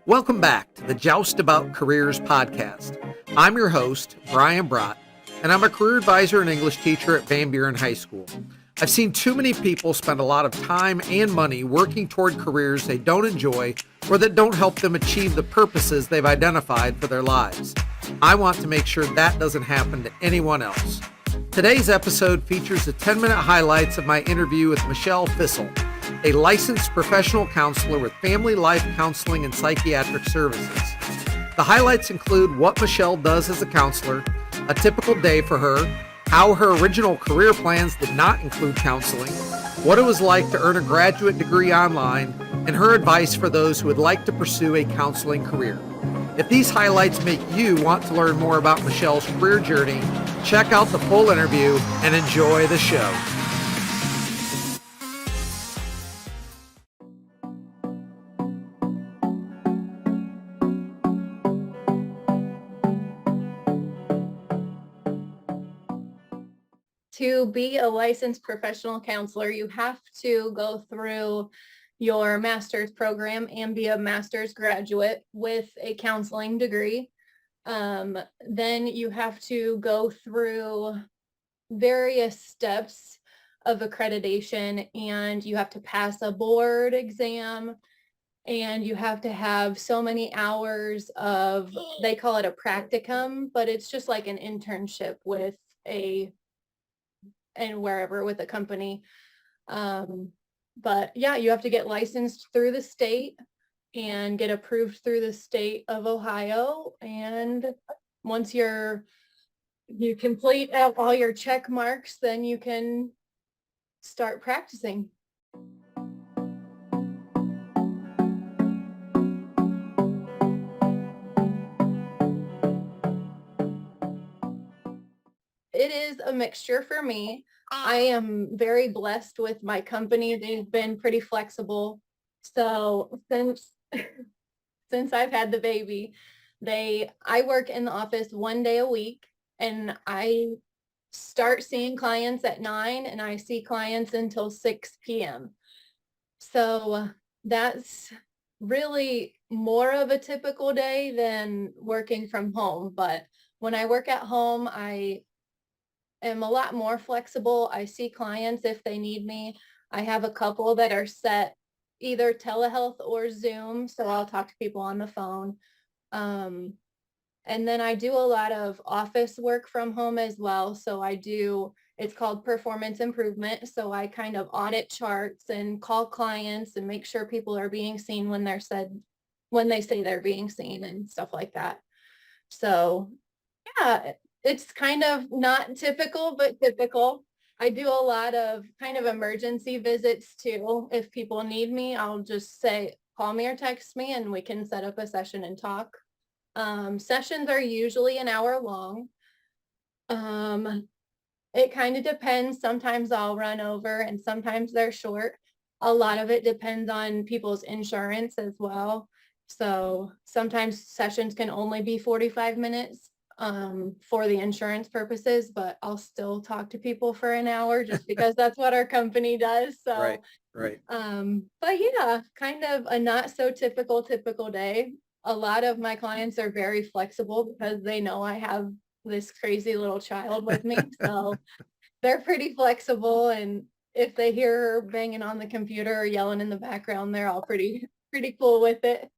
Welcome back to the Joust About Careers podcast. I'm your host, Brian Brott, and I'm a career advisor and English teacher at Van Buren High School. I've seen too many people spend a lot of time and money working toward careers they don't enjoy or that don't help them achieve the purposes they've identified for their lives. I want to make sure that doesn't happen to anyone else. Today's episode features the 10-minute highlights of my interview with Michelle Fissel, a licensed professional counselor with family life counseling and psychiatric services. The highlights include what Michelle does as a counselor, a typical day for her, how her original career plans did not include counseling, what it was like to earn a graduate degree online, and her advice for those who would like to pursue a counseling career. If these highlights make you want to learn more about Michelle's career journey, check out the full interview and enjoy the show. To be a licensed professional counselor, you have to go through your master's program and be a master's graduate with a counseling degree. Then you have to go through various steps of accreditation, and you have to pass a board exam, and you have to have so many hours of, they call it a practicum, but it's just like an internship with a company. But yeah, you have to get licensed through the state and get approved through the state of Ohio. And once you complete out all your check marks, then you can start practicing. It is a mixture for me. I am very blessed with my company. They've been pretty flexible. So since I've had the baby, I work in the office 1 day a week, and I start seeing clients at 9 and I see clients until 6 p.m. So that's really more of a typical day than working from home. But when I work at home, I am a lot more flexible. I see clients if they need me. I have a couple that are set either telehealth or Zoom, so I'll talk to people on the phone. And then I do a lot of office work from home as well. So it's called performance improvement. So I kind of audit charts and call clients and make sure people are being seen when they say they're being seen and stuff like that. So yeah, it's kind of not typical, but typical. I do a lot of kind of emergency visits too. If people need me, I'll just say, call me or text me and we can set up a session and talk. Sessions are usually an hour long. It kind of depends. Sometimes I'll run over and sometimes they're short. A lot of it depends on people's insurance as well. So sometimes sessions can only be 45 minutes. For the insurance purposes, but I'll still talk to people for an hour just because that's what our company does. So, Right. But yeah, kind of a not so typical day. A lot of my clients are very flexible because they know I have this crazy little child with me. So they're pretty flexible. And if they hear her banging on the computer or yelling in the background, they're all pretty cool with it.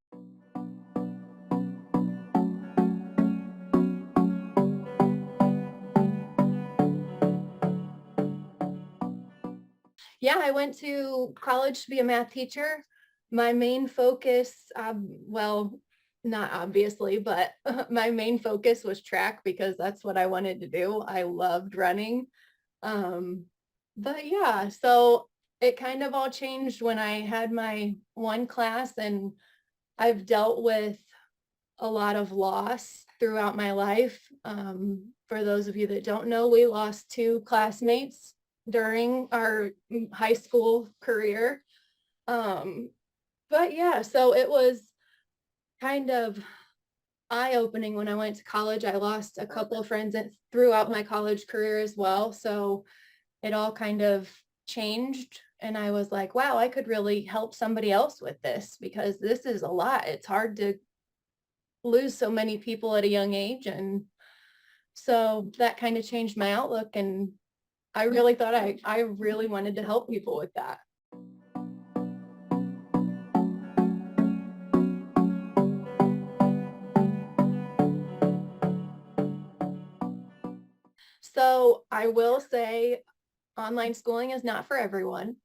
Yeah, I went to college to be a math teacher. My main focus, well, not obviously, but my main focus was track because that's what I wanted to do. I loved running. But yeah, so it kind of all changed when I had my one class, and I've dealt with a lot of loss throughout my life. For those of you that don't know, we lost 2 classmates during our high school career. But yeah, so it was kind of eye-opening when I went to college. I lost a couple of friends throughout my college career as well. So it all kind of changed And I was like, wow, I could really help somebody else with this, because this is a lot. It's hard to lose so many people at a young age. And so that kind of changed my outlook. And I really thought I really wanted to help people with that. So I will say online schooling is not for everyone.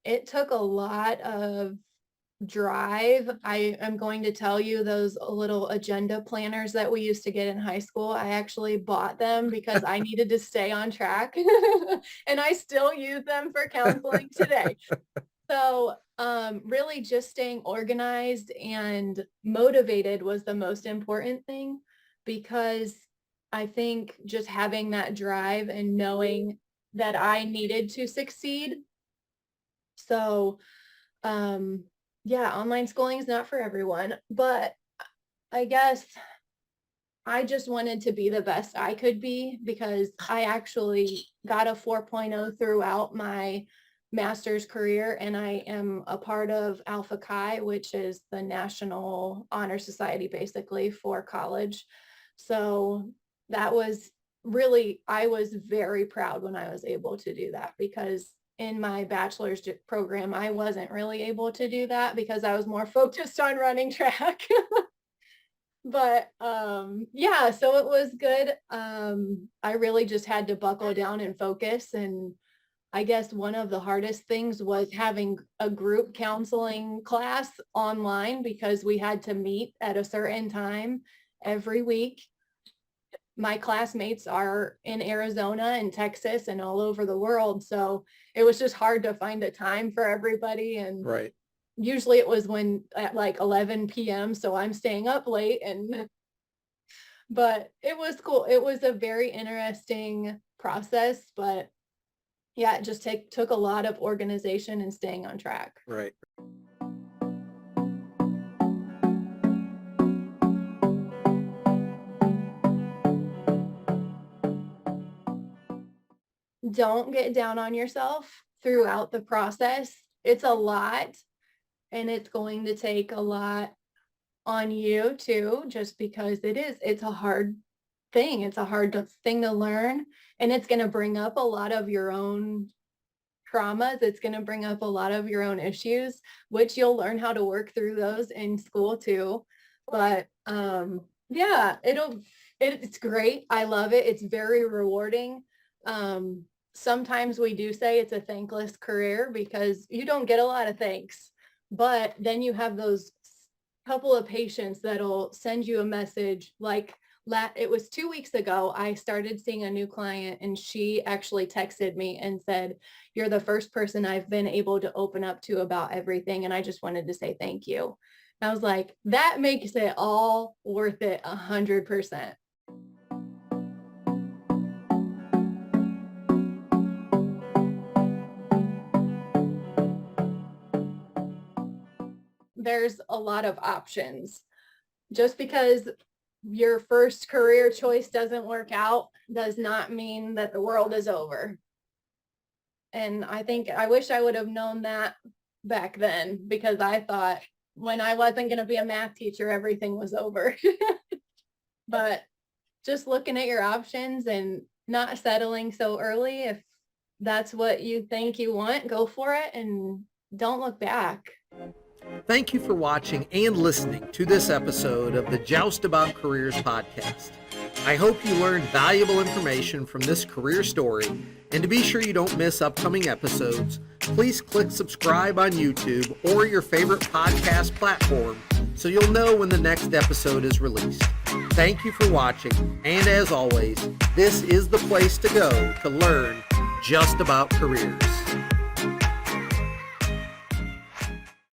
It took a lot of drive. I am going to tell you, those little agenda planners that we used to get in high school, I actually bought them because I needed to stay on track. And I still use them for counseling today. So really just staying organized and motivated was the most important thing, because I think just having that drive and knowing that I needed to succeed. So yeah, online schooling is not for everyone, but I guess I just wanted to be the best I could be, because I actually got a 4.0 throughout my master's career, and I am a part of Alpha Chi, which is the National Honor Society basically for college. So that was really, I was very proud when I was able to do that, because in my bachelor's program, I wasn't really able to do that because I was more focused on running track. But yeah, so it was good. I really just had to buckle down and focus. And I guess one of the hardest things was having a group counseling class online, because we had to meet at a certain time every week. My classmates are in Arizona and Texas and all over the world. So it was just hard to find a time for everybody. And Right. usually it was when at like 11 p.m. So I'm staying up late, but it was cool. It was a very interesting process, but yeah, it just took a lot of organization and staying on track. Right. Don't get down on yourself throughout the process. It's a lot, and it's going to take a lot on you too, just because it's a hard thing. It's a hard thing to learn, and it's going to bring up a lot of your own traumas. It's going to bring up a lot of your own issues, which you'll learn how to work through those in school too. But yeah, it's great. I love it. It's very rewarding. Sometimes we do say it's a thankless career because you don't get a lot of thanks, but then you have those couple of patients that'll send you a message. Like it was 2 weeks ago, I started seeing a new client, and she actually texted me and said, "You're the first person I've been able to open up to about everything, and I just wanted to say thank you." And I was like, that makes it all worth it 100%. There's a lot of options. Just because your first career choice doesn't work out does not mean that the world is over. And I wish I would have known that back then, because I thought when I wasn't going to be a math teacher, everything was over. But just looking at your options and not settling so early. If that's what you think you want, go for it and don't look back. Thank you for watching and listening to this episode of the Joust About Careers podcast. I hope you learned valuable information from this career story, and to be sure you don't miss upcoming episodes, please click subscribe on YouTube or your favorite podcast platform so you'll know when the next episode is released. Thank you for watching, and as always, this is the place to go to learn just about careers.